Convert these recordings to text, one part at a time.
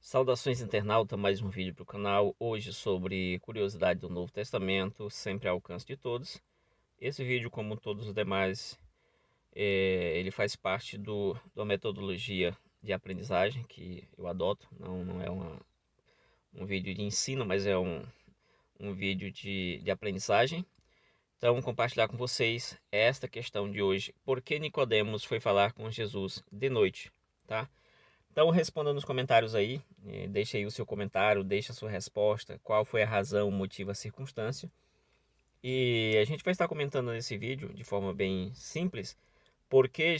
Saudações internauta, mais um vídeo para o canal, hoje sobre curiosidade do Novo Testamento, sempre ao alcance de todos. Esse vídeo, como todos os demais, ele faz parte da metodologia de aprendizagem que eu adoto. Não é um vídeo de ensino, mas é um vídeo de aprendizagem. Então, compartilhar com vocês esta questão de hoje: por que Nicodemos foi falar com Jesus de noite, tá? Então responda nos comentários aí, deixa aí o seu comentário, deixa a sua resposta, qual foi a razão, o motivo, a circunstância. E a gente vai estar comentando nesse vídeo, de forma bem simples, por que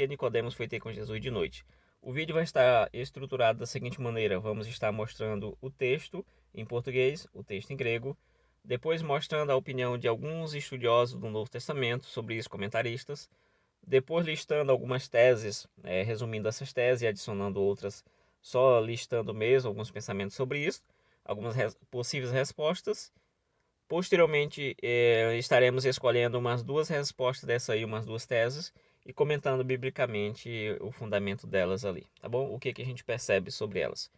Nicodemos foi ter com Jesus de noite. O vídeo vai estar estruturado da seguinte maneira: vamos estar mostrando o texto em português, o texto em grego, depois mostrando a opinião de alguns estudiosos do Novo Testamento, sobre isso comentaristas, depois listando algumas teses, resumindo essas teses e adicionando outras, só listando mesmo alguns pensamentos sobre isso, algumas possíveis respostas. Posteriormente, estaremos escolhendo umas duas respostas dessa aí, umas duas teses, e comentando biblicamente o fundamento delas ali, tá bom? O que a gente percebe sobre elas.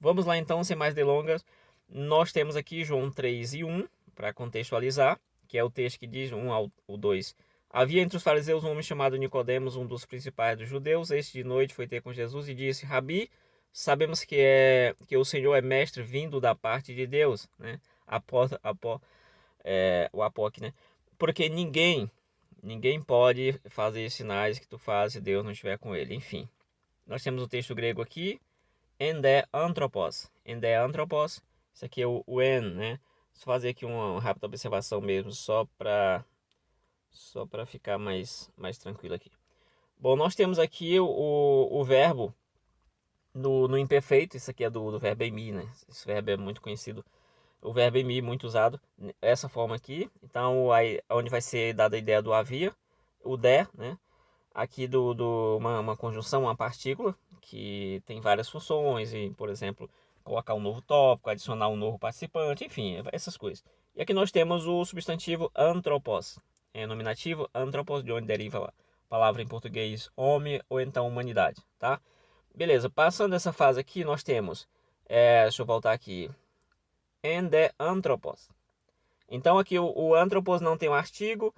Vamos lá então, sem mais delongas. Nós temos aqui João 3:1, para contextualizar, que é o texto que diz 1 ao 2. Havia entre os fariseus um homem chamado Nicodemos, um dos principais dos judeus. Este de noite foi ter com Jesus e disse: Rabi, sabemos que o Senhor é mestre vindo da parte de Deus, né? O apoque, né? Porque ninguém pode fazer sinais que tu fazes se Deus não estiver com ele. Enfim, nós temos o texto grego aqui, ende anthropos. Ende anthropos, isso aqui é o en, né? Só fazer aqui uma rápida observação mesmo, só para ficar mais tranquilo aqui. Bom, nós temos aqui o verbo no imperfeito. Isso aqui é do verbo emi, né? Esse verbo é muito conhecido. O verbo emi, muito usado, essa forma aqui. Então, aí, onde vai ser dada a ideia do havia, o der, né? Aqui uma conjunção, uma partícula, que tem várias funções, e, por exemplo, colocar um novo tópico, adicionar um novo participante, enfim, essas coisas. E aqui nós temos o substantivo anthropos, nominativo anthropos, de onde deriva a palavra em português homem ou então humanidade, tá? Beleza, passando essa fase aqui, nós temos, deixa eu voltar aqui, ende anthropos. Então aqui o anthropos não tem um artigo,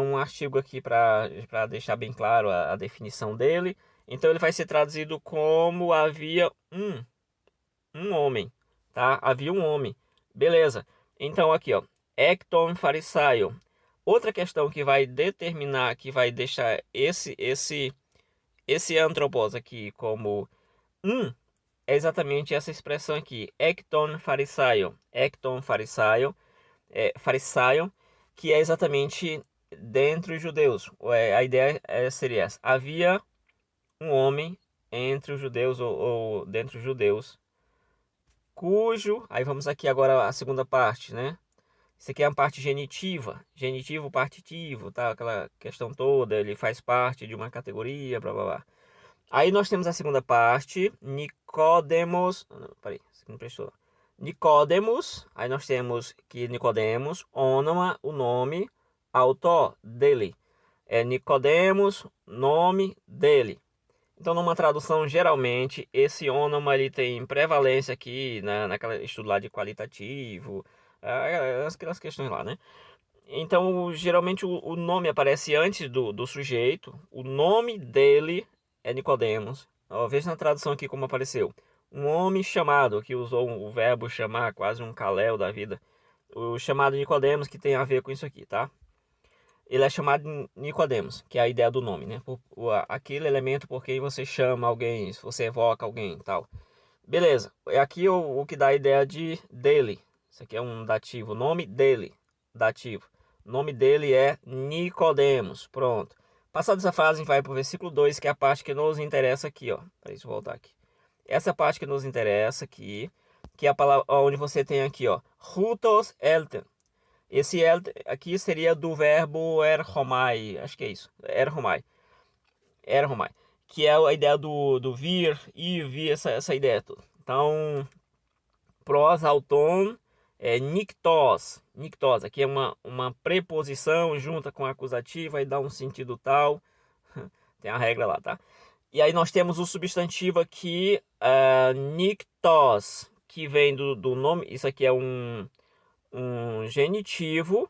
um artigo aqui para deixar bem claro a definição dele. Então ele vai ser traduzido como havia um homem, tá? Havia um homem, beleza. Então aqui, ó, ecton farisaio. Outra questão que vai determinar, que vai deixar esse anthropos aqui como é exatamente essa expressão aqui, ecton farisaio. Ecton farisaio, farisaio, que é exatamente dentre os judeus. A ideia seria essa: havia um homem entre os judeus ou dentre os judeus, cujo, aí vamos aqui agora a segunda parte, né? Isso aqui é a parte genitiva, genitivo partitivo, tá? Aquela questão toda, ele faz parte de uma categoria, blá blá blá. Aí nós temos a segunda parte, Nicodemos, peraí, isso aqui não prestou. Nicodemos, aí nós temos que Nicodemos, ônoma, o nome, autor dele. É Nicodemos, nome dele. Então, numa tradução, geralmente, esse ônoma ele tem prevalência aqui, naquela estudo lá de qualitativo, aquelas questões lá, né? Então, geralmente, o nome aparece antes do sujeito, o nome dele é Nicodemos. Ó, veja na tradução aqui como apareceu. Um homem chamado, que usou o verbo chamar, quase um caléu da vida. O chamado Nicodemos, que tem a ver com isso aqui, tá? Ele é chamado de Nicodemos, que é a ideia do nome, né? Aquele elemento por quem você chama alguém, se você evoca alguém e tal. Beleza, é aqui o que dá a ideia de dele. Isso aqui é um dativo, nome dele, dativo. O nome dele é Nicodemos, pronto. Passada essa frase, a gente vai para o versículo 2, que é a parte que nos interessa aqui, ó. Deixa eu voltar aqui. Essa parte que nos interessa aqui, que é a palavra onde você tem aqui, ó, hutos elten. Esse aqui seria do verbo erhomai, acho que é isso, erhomai, que é a ideia do vir, ir, vir, essa ideia toda. Então, pros, auton, nictos, aqui é uma preposição junta com acusativo, aí dá um sentido tal, tem a regra lá, tá? E aí nós temos o substantivo aqui, niktos, que vem do nome, isso aqui é um genitivo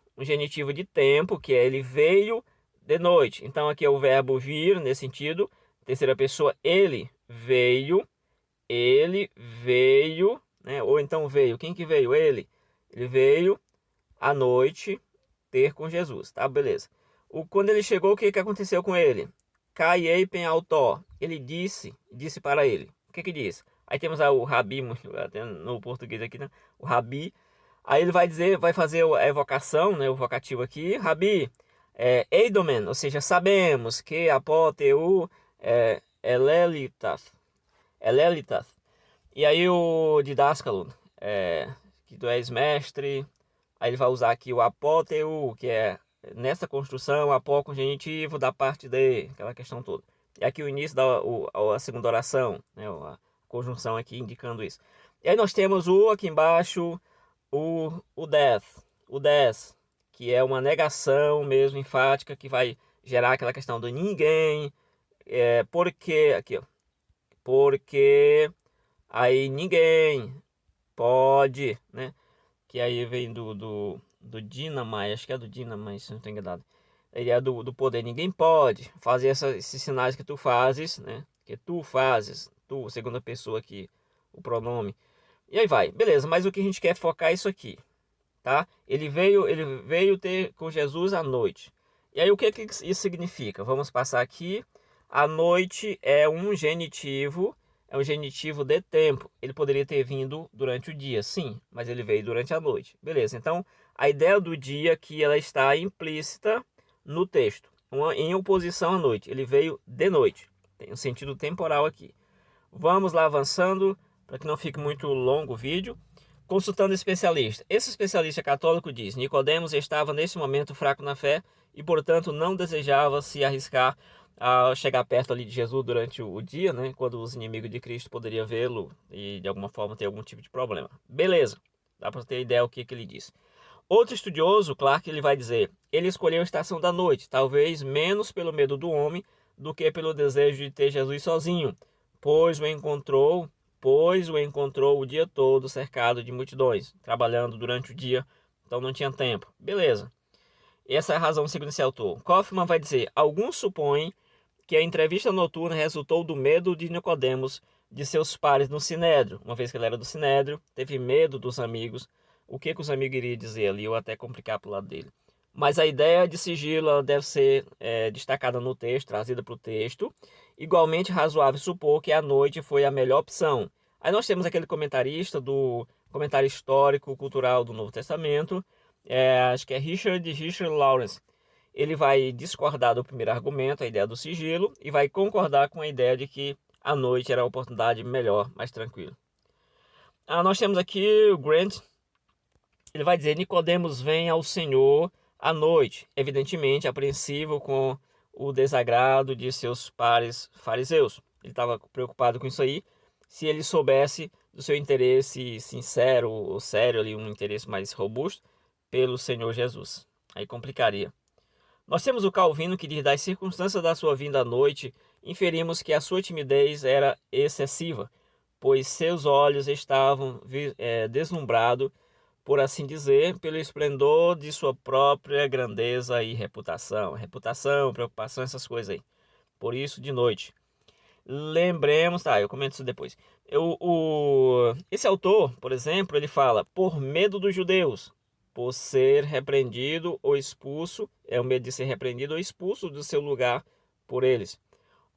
de tempo, que é ele veio de noite. Então aqui é o verbo vir, nesse sentido, terceira pessoa, ele veio, né? Ou então veio, quem que veio? Ele veio à noite ter com Jesus, tá? Beleza. Quando ele chegou, o que aconteceu com ele? Caiei penaltó. Ele disse para ele. O que disse? Aí temos o Rabi, até no português aqui, né? O Rabi. Aí ele vai fazer a evocação, né? O vocativo aqui. Rabi, eidomen, ou seja, sabemos que apóteu elelitas. E aí o didáscalo, que tu és mestre, aí ele vai usar aqui o apóteu, que é nessa construção, apó com genitivo da parte de, aquela questão toda. E aqui o início a segunda oração, né, a conjunção aqui indicando isso. E aí nós temos aqui embaixo, o des, que é uma negação mesmo enfática, que vai gerar aquela questão do ninguém, porque, aqui ó, porque aí ninguém pode, né? Que aí vem do Dinamai, acho que é do Dinamai, se não estou enganado. Ele é do poder. Ninguém pode fazer esses sinais que tu fazes, né? Que tu fazes, tu, segunda pessoa aqui, o pronome. E aí vai, beleza, mas o que a gente quer focar é isso aqui, tá? Ele veio ter com Jesus à noite. E aí o que isso significa? Vamos passar aqui. A noite é um genitivo de tempo. Ele poderia ter vindo durante o dia, sim, mas ele veio durante a noite. Beleza, então a ideia do dia aqui ela está implícita no texto, em oposição à noite. Ele veio de noite, tem um sentido temporal aqui. Vamos lá avançando, para que não fique muito longo o vídeo. Consultando especialista. Esse especialista católico diz: Nicodemos estava nesse momento fraco na fé e, portanto, não desejava se arriscar a chegar perto ali de Jesus durante o dia, né? Quando os inimigos de Cristo poderiam vê-lo e de alguma forma ter algum tipo de problema. Beleza, dá para ter ideia o que ele diz. Outro estudioso, Clark, ele vai dizer: ele escolheu a estação da noite, talvez menos pelo medo do homem do que pelo desejo de ter Jesus sozinho, pois o encontrou o dia todo cercado de multidões, trabalhando durante o dia, então não tinha tempo. Beleza. Essa é a razão segundo esse autor. Kaufmann vai dizer: alguns supõem que a entrevista noturna resultou do medo de Nicodemos de seus pares no Sinédrio. Uma vez que ele era do Sinédrio, teve medo dos amigos. O que os amigos iriam dizer ali, ou até complicar para o lado dele. Mas a ideia de sigilo deve ser destacada no texto, trazida para o texto. Igualmente razoável supor que a noite foi a melhor opção. Aí nós temos aquele comentarista do comentário histórico cultural do Novo Testamento, acho que é Richard Lawrence. Ele vai discordar do primeiro argumento, a ideia do sigilo, e vai concordar com a ideia de que a noite era a oportunidade melhor, mais tranquila. Nós temos aqui o Grant. Ele vai dizer: Nicodemos vem ao Senhor à noite, evidentemente apreensivo com o desagrado de seus pares fariseus. Ele estava preocupado com isso aí. Se ele soubesse do seu interesse sincero ou sério, ali, um interesse mais robusto pelo Senhor Jesus, aí complicaria. Nós temos o Calvino que diz: das circunstâncias da sua vinda à noite, inferimos que a sua timidez era excessiva, pois seus olhos estavam deslumbrados, por assim dizer, pelo esplendor de sua própria grandeza e reputação. Reputação, preocupação, essas coisas aí. Por isso, de noite. Lembremos, eu comento isso depois. Esse autor, por exemplo, ele fala: por medo dos judeus, por ser repreendido ou expulso, é o medo de ser repreendido ou expulso do seu lugar por eles.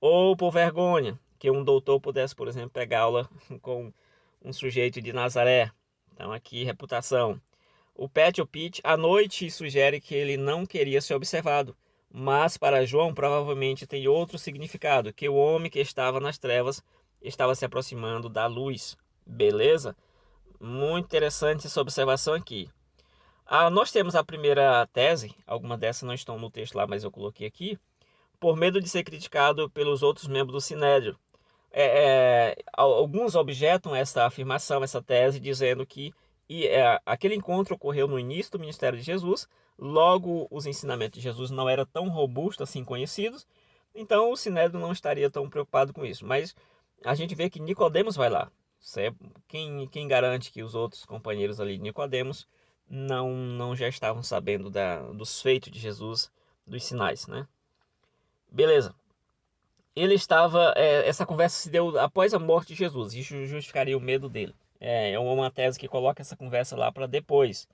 Ou por vergonha, que um doutor pudesse, por exemplo, pegar aula com um sujeito de Nazaré. Então aqui, reputação. O Pet ou Pete, à noite, sugere que ele não queria ser observado, mas para João provavelmente tem outro significado, que o homem que estava nas trevas estava se aproximando da luz. Beleza? Muito interessante essa observação aqui. Nós temos a primeira tese, algumas dessas não estão no texto lá, mas eu coloquei aqui, por medo de ser criticado pelos outros membros do Sinédrio. Alguns objetam essa afirmação, essa tese, dizendo que aquele encontro ocorreu no início do ministério de Jesus, logo os ensinamentos de Jesus não eram tão robustos assim conhecidos, Então o Sinédrio não estaria tão preocupado com isso. Mas a gente vê que Nicodemos vai lá. Quem garante que os outros companheiros ali de Nicodemos não já estavam sabendo dos feitos de Jesus, dos sinais, né? Beleza. Ele estava. Essa conversa se deu após a morte de Jesus. Isso justificaria o medo dele. É uma tese que coloca essa conversa lá para depois.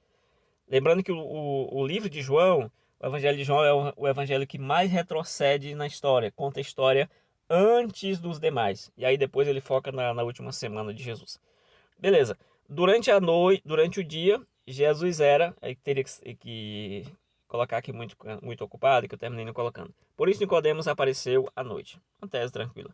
Lembrando que o livro de João, o Evangelho de João é o evangelho que mais retrocede na história, conta a história antes dos demais. E aí depois ele foca na última semana de Jesus. Beleza. Durante a noite, durante o dia, Jesus era, aí teria que colocar aqui muito ocupado, que eu terminei não colocando. Por isso Nicodemos apareceu à noite. Uma tese tranquila.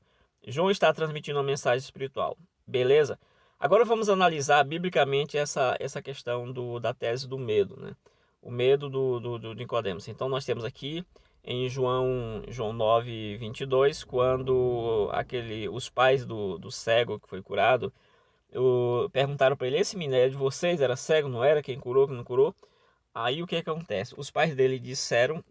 João está transmitindo uma mensagem espiritual. Beleza? Agora vamos analisar biblicamente essa questão da tese do medo, né? O medo do Nicodemos. Então nós temos aqui em João 9:22, quando os pais do cego que foi curado perguntaram para ele: esse menino de vocês era cego, não era? Quem curou, quem não curou? Aí o que acontece? Os pais dele disseram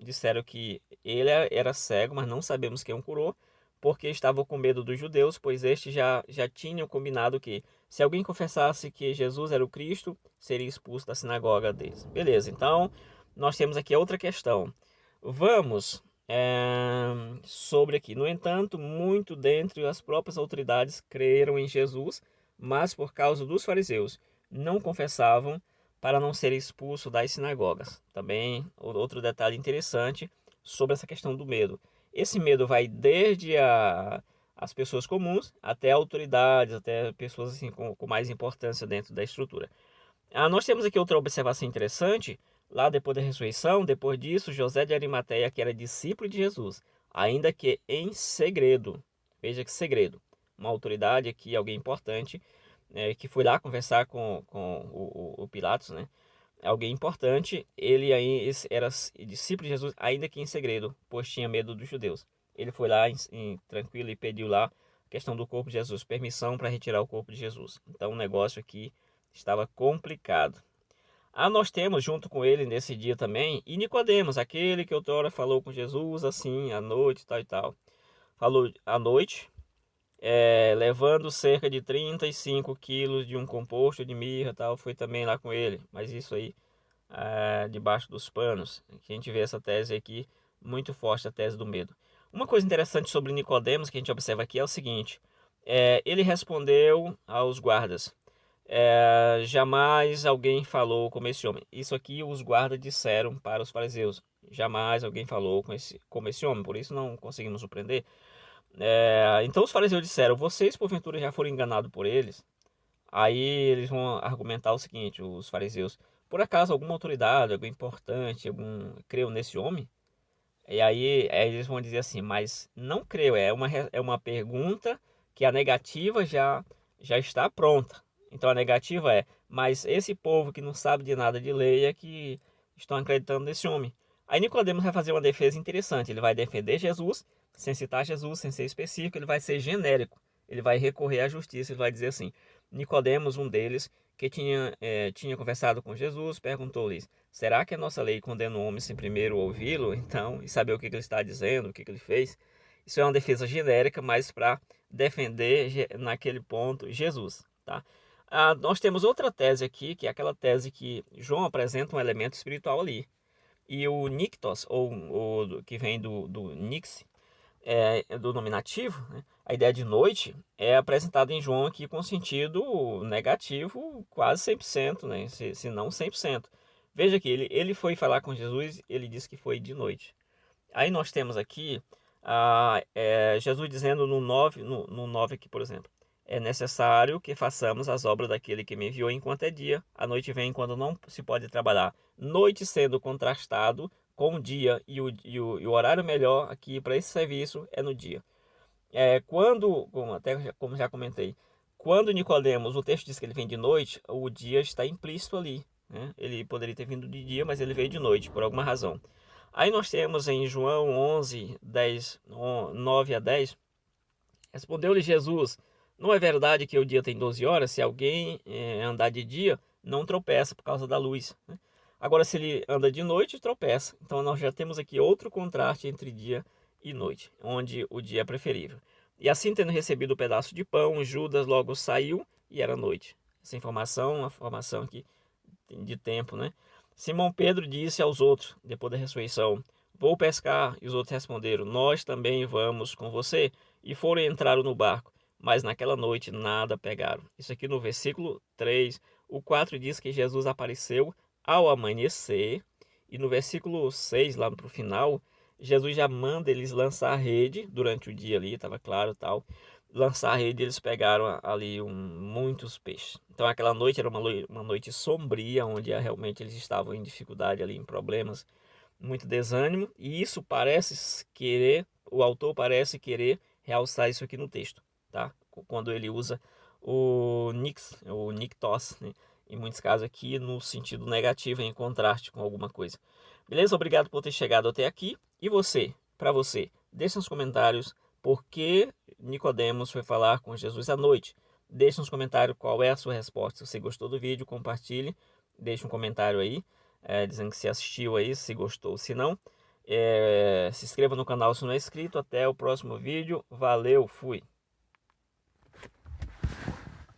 que ele era cego, mas não sabemos quem o curou, porque estavam com medo dos judeus, pois estes já tinham combinado que se alguém confessasse que Jesus era o Cristo, seria expulso da sinagoga deles. Beleza, então nós temos aqui outra questão. Vamos sobre aqui. No entanto, muito dentre as próprias autoridades creram em Jesus, mas por causa dos fariseus não confessavam para não ser expulso das sinagogas. Também outro detalhe interessante sobre essa questão do medo. Esse medo vai desde as pessoas comuns até autoridades, até pessoas assim, com mais importância dentro da estrutura. Nós temos aqui outra observação interessante. Lá depois da ressurreição, depois disso, José de Arimateia, que era discípulo de Jesus, ainda que em segredo. Veja que segredo. Uma autoridade aqui, alguém importante, que foi lá conversar com o Pilatos, né? Alguém importante, ele aí era discípulo de Jesus, ainda que em segredo, pois tinha medo dos judeus. Ele foi lá tranquilo e pediu lá a questão do corpo de Jesus, permissão para retirar o corpo de Jesus. Então o negócio aqui estava complicado. Nós temos junto com ele nesse dia também, e Nicodemos, aquele que outrora falou com Jesus assim, à noite, tal e tal. Falou à noite, levando cerca de 35 quilos de um composto de mirra, tal, foi também lá com ele. Mas isso aí, debaixo dos panos, que a gente vê essa tese aqui, muito forte, a tese do medo. Uma coisa interessante sobre Nicodemos que a gente observa aqui é o seguinte: ele respondeu aos guardas: jamais alguém falou como esse homem. Isso aqui os guardas disseram para os fariseus: jamais alguém falou como esse homem, por isso não conseguimos surpreender. Então os fariseus disseram: vocês porventura já foram enganados por eles? Aí eles vão argumentar o seguinte: os fariseus, por acaso alguma autoridade, alguém importante, creu nesse homem? E aí eles vão dizer assim: mas não creu, é uma pergunta que a negativa já está pronta. Então a negativa é: mas esse povo que não sabe de nada de lei é que estão acreditando nesse homem. Aí Nicodemos vai fazer uma defesa interessante. Ele vai defender Jesus, sem citar Jesus, sem ser específico, ele vai ser genérico. Ele vai recorrer à justiça, ele vai dizer assim: Nicodemos, um deles, que tinha conversado com Jesus, perguntou-lhes: será que a nossa lei condena o homem sem primeiro ouvi-lo, então, e saber o que ele está dizendo, o que ele fez? Isso é uma defesa genérica, mas para defender naquele ponto Jesus, tá? Nós temos outra tese aqui, que é aquela tese que João apresenta um elemento espiritual ali. E o Nictos, que vem do Nix, do nominativo, né? A ideia de noite é apresentada em João aqui com sentido negativo quase 100%, né? Se não 100%. Veja que ele foi falar com Jesus, ele disse que foi de noite. Aí nós temos aqui Jesus dizendo no 9 aqui, por exemplo: é necessário que façamos as obras daquele que me enviou enquanto é dia, a noite vem quando não se pode trabalhar. Noite sendo contrastado com o dia, e o horário melhor aqui para esse serviço é no dia. Como já comentei, quando Nicodemos, o texto diz que ele vem de noite, o dia está implícito ali, né? Ele poderia ter vindo de dia, mas ele veio de noite, por alguma razão. Aí nós temos em João 11, 9 a 10, respondeu-lhe Jesus: não é verdade que o dia tem 12 horas? Se alguém andar de dia, não tropeça por causa da luz, né? Agora, se ele anda de noite, tropeça. Então nós já temos aqui outro contraste entre dia e noite, onde o dia é preferível. E assim, tendo recebido o pedaço de pão, Judas logo saiu e era noite. Essa informação, uma informação aqui de tempo, né? Simão Pedro disse aos outros, depois da ressurreição: Vou pescar. E os outros responderam: Nós também vamos com você. E foram e entraram no barco, mas naquela noite nada pegaram. Isso aqui no versículo 3. O 4 diz que Jesus apareceu ao amanhecer. E no versículo 6, lá para o final, Jesus já manda eles lançar a rede durante o dia ali, estava claro tal. Lançar a rede, eles pegaram ali muitos peixes. Então aquela noite era uma noite sombria, onde realmente eles estavam em dificuldade ali, em problemas, muito desânimo. E isso parece querer, o autor parece querer realçar isso aqui no texto, tá? Quando ele usa o niktos, né? Em muitos casos aqui no sentido negativo, em contraste com alguma coisa. Beleza? Obrigado por ter chegado até aqui. E você, para você, deixe nos comentários por que Nicodemos foi falar com Jesus à noite. Deixe nos comentários qual é a sua resposta. Se você gostou do vídeo, compartilhe. Deixe um comentário aí, dizendo que se assistiu aí, se gostou, se não. Se inscreva no canal se não é inscrito. Até o próximo vídeo. Valeu, fui!